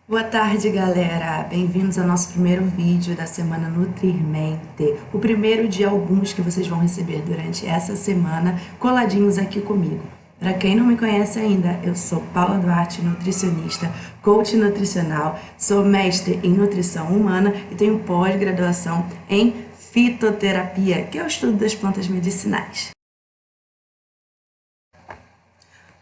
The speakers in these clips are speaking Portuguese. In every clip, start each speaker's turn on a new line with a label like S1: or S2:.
S1: Boa tarde, galera! Bem-vindos ao nosso primeiro vídeo da semana Nutrir-Mente, o primeiro de alguns que vocês vão receber durante essa semana, coladinhos aqui comigo. Para quem não me conhece ainda, eu sou Paula Duarte, nutricionista, coach nutricional, sou mestre em nutrição humana e tenho pós-graduação em fitoterapia, que é o estudo das plantas medicinais.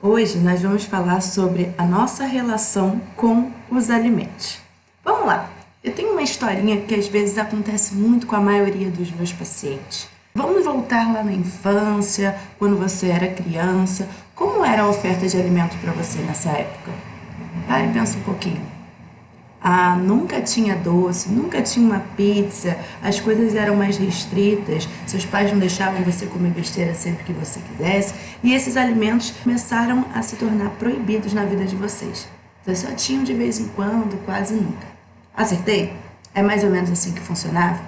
S1: Hoje nós vamos falar sobre a nossa relação com os alimentos. Vamos lá! Eu tenho uma historinha que às vezes acontece muito com a maioria dos meus pacientes. Vamos voltar lá na infância, quando você era criança. Como era a oferta de alimento para você nessa época? Para e pensa um pouquinho. Nunca tinha doce, nunca tinha uma pizza, as coisas eram mais restritas, seus pais não deixavam você comer besteira sempre que você quisesse, e esses alimentos começaram a se tornar proibidos na vida de vocês. Vocês só tinham de vez em quando, quase nunca. Acertei? É mais ou menos assim que funcionava?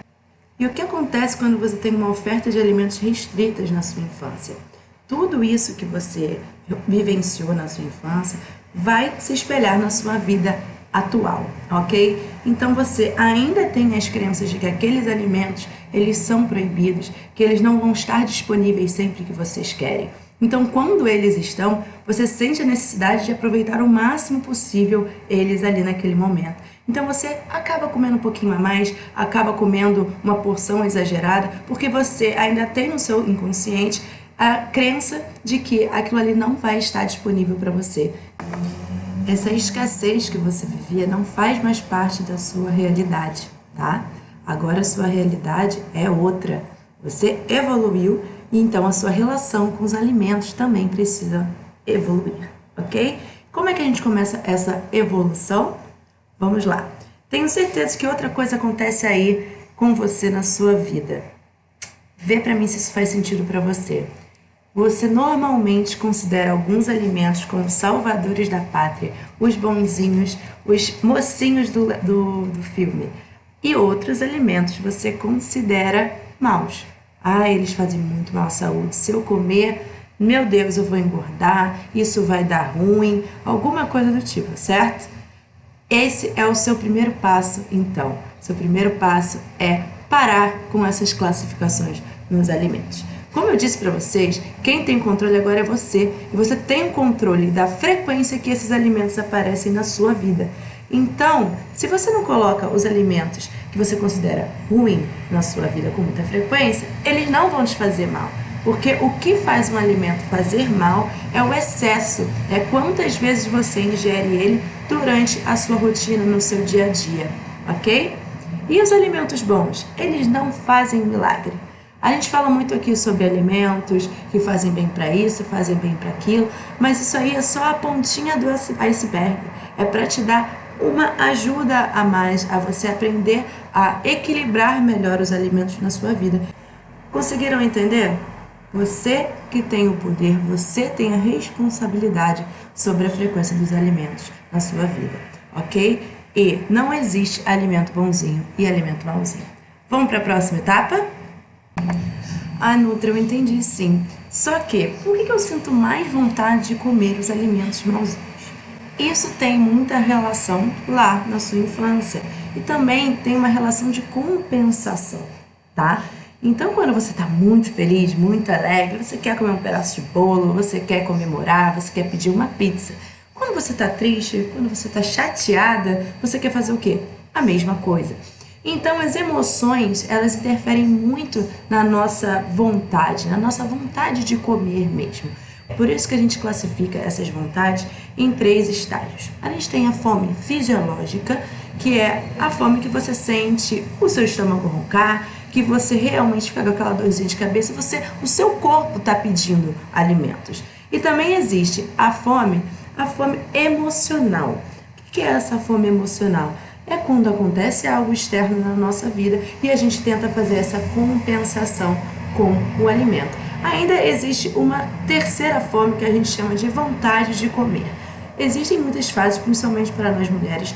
S1: E o que acontece quando você tem uma oferta de alimentos restritas na sua infância? Tudo isso que você vivenciou na sua infância vai se espelhar na sua vida atual, ok? Então você ainda tem as crenças de que aqueles alimentos, eles são proibidos, que eles não vão estar disponíveis sempre que vocês querem. Então, quando eles estão, você sente a necessidade de aproveitar o máximo possível eles ali naquele momento. Então você acaba comendo um pouquinho a mais, acaba comendo uma porção exagerada, porque você ainda tem no seu inconsciente a crença de que aquilo ali não vai estar disponível para você. Essa escassez que você vivia não faz mais parte da sua realidade, tá? Agora a sua realidade é outra. Você evoluiu e então a sua relação com os alimentos também precisa evoluir, ok? Como é que a gente começa essa evolução? Vamos lá. Tenho certeza que outra coisa acontece aí com você na sua vida. Vê pra mim se isso faz sentido pra você. Você normalmente considera alguns alimentos como salvadores da pátria, os bonzinhos, os mocinhos do filme. E outros alimentos você considera maus. Eles fazem muito mal à saúde. Se eu comer, meu Deus, eu vou engordar, isso vai dar ruim, alguma coisa do tipo, certo? Esse é o seu primeiro passo, então. Seu primeiro passo é parar com essas classificações nos alimentos. Como eu disse para vocês, quem tem controle agora é você. E você tem o controle da frequência que esses alimentos aparecem na sua vida. Então, se você não coloca os alimentos que você considera ruim na sua vida com muita frequência, eles não vão te fazer mal. Porque o que faz um alimento fazer mal é o excesso. É quantas vezes você ingere ele durante a sua rotina, no seu dia a dia. Ok? E os alimentos bons? Eles não fazem milagre. A gente fala muito aqui sobre alimentos que fazem bem para isso, fazem bem para aquilo, mas isso aí é só a pontinha do iceberg. É para te dar uma ajuda a mais, a você aprender a equilibrar melhor os alimentos na sua vida. Conseguiram entender? Você que tem o poder, você tem a responsabilidade sobre a frequência dos alimentos na sua vida, ok? E não existe alimento bonzinho e alimento malzinho. Vamos para a próxima etapa? Nutri, eu entendi sim. Só que, por que eu sinto mais vontade de comer os alimentos malzinhos? Isso tem muita relação lá na sua infância. E também tem uma relação de compensação, tá? Então, quando você está muito feliz, muito alegre, você quer comer um pedaço de bolo, você quer comemorar, você quer pedir uma pizza. Quando você está triste, quando você está chateada, você quer fazer o quê? A mesma coisa. Então, as emoções, elas interferem muito na nossa vontade de comer mesmo. Por isso que a gente classifica essas vontades em 3 estágios. A gente tem a fome fisiológica, que é a fome que você sente o seu estômago roncar, que você realmente fica com aquela dorzinha de cabeça, o seu corpo está pedindo alimentos. E também existe a fome emocional. O que é essa fome emocional? É quando acontece algo externo na nossa vida e a gente tenta fazer essa compensação com o alimento. Ainda existe uma terceira fome que a gente chama de vontade de comer. Existem muitas fases, principalmente para nós mulheres,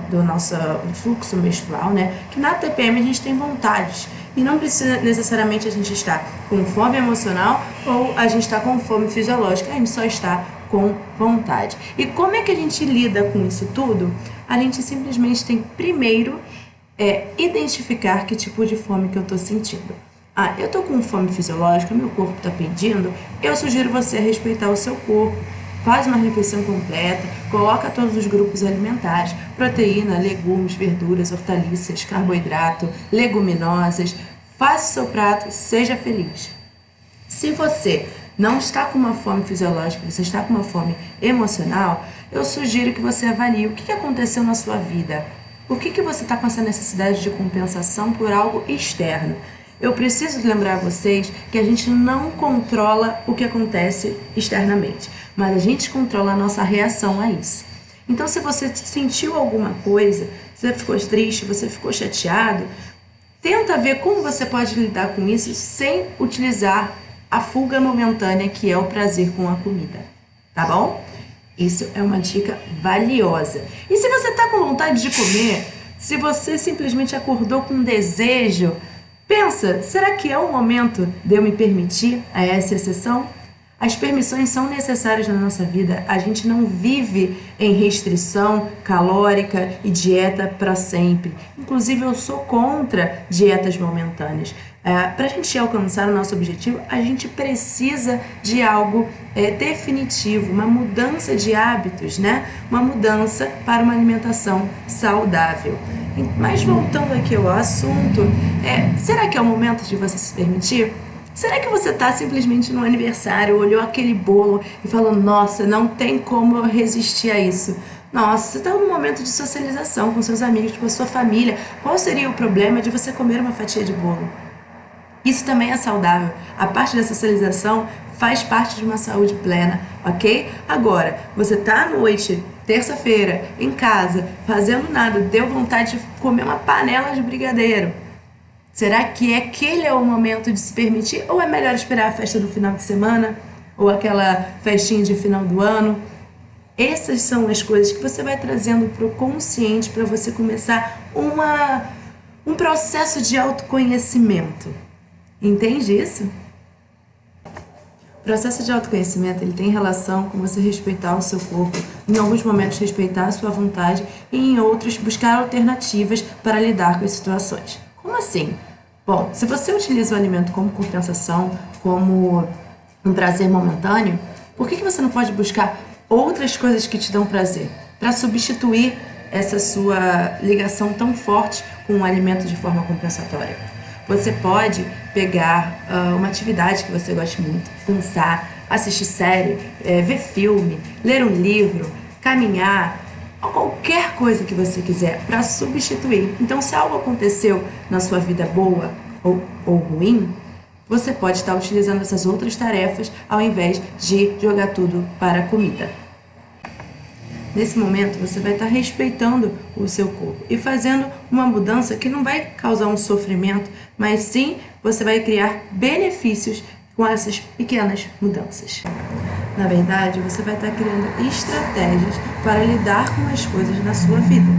S1: do nosso fluxo menstrual, né? Que na TPM a gente tem vontades. E não precisa necessariamente a gente estar com fome emocional ou a gente está com fome fisiológica. A gente só está com vontade. E como é que a gente lida com isso tudo? A gente simplesmente tem primeiro identificar que tipo de fome que eu estou sentindo. Eu tô com fome fisiológica, meu corpo está pedindo, eu sugiro você respeitar o seu corpo. Faz uma refeição completa, coloca todos os grupos alimentares, proteína, legumes, verduras, hortaliças, carboidrato, leguminosas. Faça o seu prato, seja feliz. Se você não está com uma fome fisiológica, você está com uma fome emocional, eu sugiro que você avalie o que aconteceu na sua vida. Por que você está com essa necessidade de compensação por algo externo? Eu preciso lembrar vocês que a gente não controla o que acontece externamente, mas a gente controla a nossa reação a isso. Então, se você sentiu alguma coisa, você ficou triste, você ficou chateado, tenta ver como você pode lidar com isso sem utilizar a fuga momentânea que é o prazer com a comida, tá bom? Isso é uma dica valiosa. E se você está com vontade de comer, se você simplesmente acordou com um desejo, pensa, será que é o momento de eu me permitir a essa exceção? As permissões são necessárias na nossa vida. A gente não vive em restrição calórica e dieta para sempre. Inclusive, eu sou contra dietas momentâneas. Para a gente alcançar o nosso objetivo, a gente precisa de algo definitivo, uma mudança de hábitos, né? Uma mudança para uma alimentação saudável. Mas voltando aqui ao assunto, será que é o momento de você se permitir? Será que você está simplesmente no aniversário, olhou aquele bolo e falou, nossa, não tem como eu resistir a isso? Nossa, você está num momento de socialização com seus amigos, com a sua família. Qual seria o problema de você comer uma fatia de bolo? Isso também é saudável. A parte da socialização faz parte de uma saúde plena, ok? Agora, você tá à noite, terça-feira, em casa, fazendo nada, deu vontade de comer uma panela de brigadeiro. Será que aquele é o momento de se permitir? Ou é melhor esperar a festa do final de semana? Ou aquela festinha de final do ano? Essas são as coisas que você vai trazendo para o consciente para você começar um processo de autoconhecimento. Entende isso? O processo de autoconhecimento ele tem relação com você respeitar o seu corpo, em alguns momentos respeitar a sua vontade e em outros buscar alternativas para lidar com as situações. Como assim? Bom, se você utiliza o alimento como compensação, como um prazer momentâneo, por que você não pode buscar outras coisas que te dão prazer para substituir essa sua ligação tão forte com o alimento de forma compensatória? Você pode pegar uma atividade que você goste muito, dançar, assistir série, ver filme, ler um livro, caminhar, ou qualquer coisa que você quiser para substituir. Então, se algo aconteceu na sua vida boa ou ruim, você pode estar utilizando essas outras tarefas ao invés de jogar tudo para a comida. Nesse momento, você vai estar respeitando o seu corpo e fazendo uma mudança que não vai causar um sofrimento, mas sim você vai criar benefícios com essas pequenas mudanças. Na verdade, você vai estar criando estratégias para lidar com as coisas na sua vida.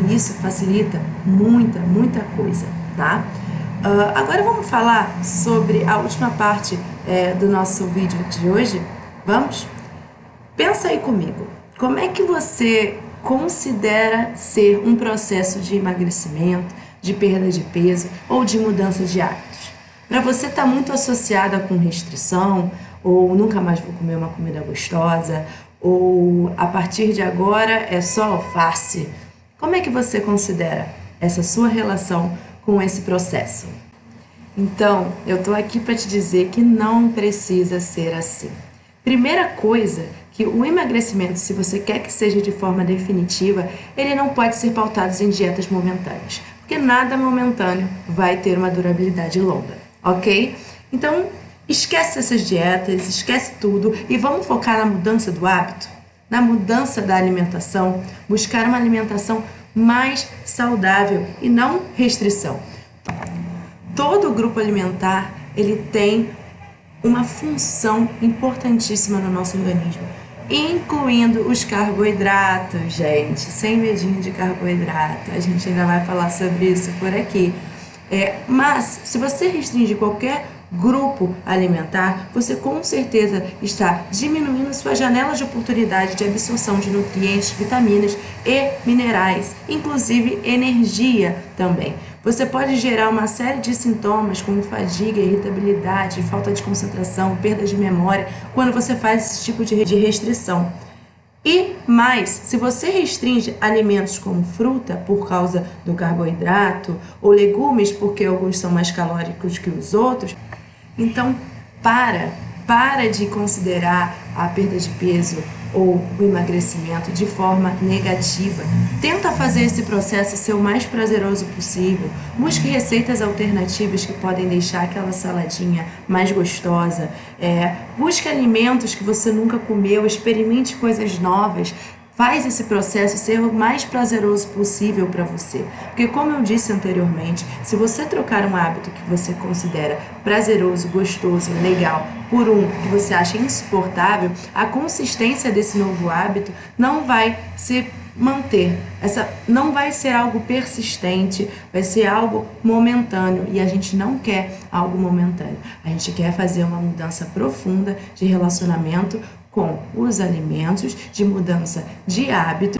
S1: E isso facilita muita coisa, tá? Agora vamos falar sobre a última parte do nosso vídeo de hoje. Vamos? Pensa aí comigo. Como é que você considera ser um processo de emagrecimento, de perda de peso ou de mudança de hábitos? Para você está muito associada com restrição, ou nunca mais vou comer uma comida gostosa, ou a partir de agora é só alface. Como é que você considera essa sua relação com esse processo? Então, eu estou aqui para te dizer que não precisa ser assim. Primeira coisa, que o emagrecimento, se você quer que seja de forma definitiva, ele não pode ser pautado em dietas momentâneas, porque nada momentâneo vai ter uma durabilidade longa, ok? Então, esquece essas dietas, esquece tudo e vamos focar na mudança do hábito, na mudança da alimentação, buscar uma alimentação mais saudável e não restrição. Todo grupo alimentar, ele tem uma função importantíssima no nosso organismo, incluindo os carboidratos, gente, sem medinho de carboidrato, a gente ainda vai falar sobre isso por aqui. Mas, se você restringir qualquer grupo alimentar, você com certeza está diminuindo sua janela de oportunidade de absorção de nutrientes, vitaminas e minerais, inclusive energia também. Você pode gerar uma série de sintomas como fadiga, irritabilidade, falta de concentração, perda de memória, quando você faz esse tipo de restrição. E mais, se você restringe alimentos como fruta por causa do carboidrato ou legumes porque alguns são mais calóricos que os outros, então para de considerar a perda de peso ou o emagrecimento de forma negativa. Tenta fazer esse processo ser o mais prazeroso possível. Busque receitas alternativas que podem deixar aquela saladinha mais gostosa. Busque alimentos que você nunca comeu, experimente coisas novas. Faz esse processo ser o mais prazeroso possível para você. Porque, como eu disse anteriormente, se você trocar um hábito que você considera prazeroso, gostoso, legal, por um que você acha insuportável, a consistência desse novo hábito não vai se manter. Não vai ser algo persistente, vai ser algo momentâneo. E a gente não quer algo momentâneo. A gente quer fazer uma mudança profunda de relacionamento com os alimentos, de mudança de hábito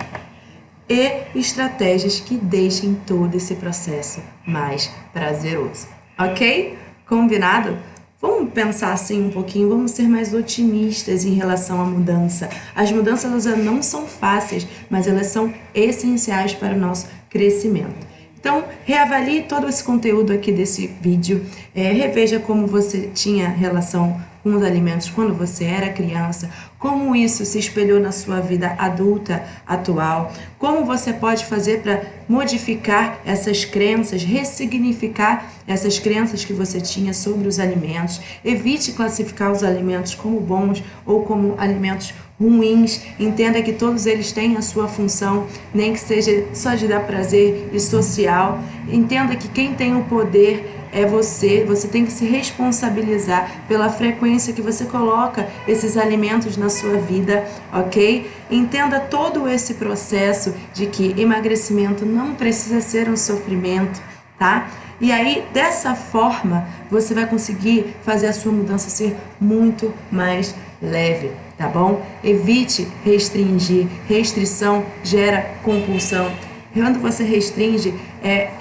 S1: e estratégias que deixem todo esse processo mais prazeroso, ok? Combinado? Vamos pensar assim um pouquinho, vamos ser mais otimistas em relação à mudança. As mudanças elas não são fáceis, mas elas são essenciais para o nosso crescimento. Então, reavalie todo esse conteúdo aqui desse vídeo, reveja como você tinha relação com os alimentos quando você era criança, como isso se espelhou na sua vida adulta atual, como você pode fazer para modificar essas crenças, ressignificar essas crenças que você tinha sobre os alimentos. Evite classificar os alimentos como bons ou como alimentos ruins. Entenda que todos eles têm a sua função, nem que seja só de dar prazer e social. Entenda que quem tem o poder é você tem que se responsabilizar pela frequência que você coloca esses alimentos na sua vida, ok? Entenda todo esse processo de que emagrecimento não precisa ser um sofrimento, tá? E aí, dessa forma, você vai conseguir fazer a sua mudança ser muito mais leve, tá bom? Evite restringir. Restrição gera compulsão. Quando você restringe,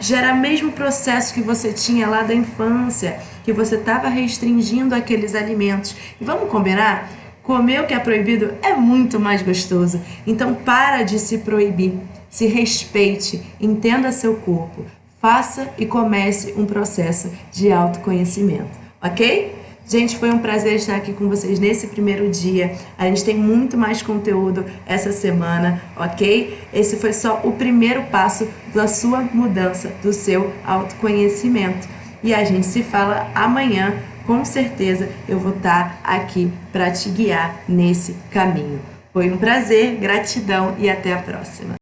S1: gera o mesmo processo que você tinha lá da infância, que você estava restringindo aqueles alimentos. E vamos combinar? Comer o que é proibido é muito mais gostoso. Então, para de se proibir. Se respeite, entenda seu corpo. Faça e comece um processo de autoconhecimento, ok? Gente, foi um prazer estar aqui com vocês nesse primeiro dia. A gente tem muito mais conteúdo essa semana, ok? Esse foi só o primeiro passo da sua mudança, do seu autoconhecimento. E a gente se fala amanhã. Com certeza eu vou estar aqui para te guiar nesse caminho. Foi um prazer, gratidão e até a próxima.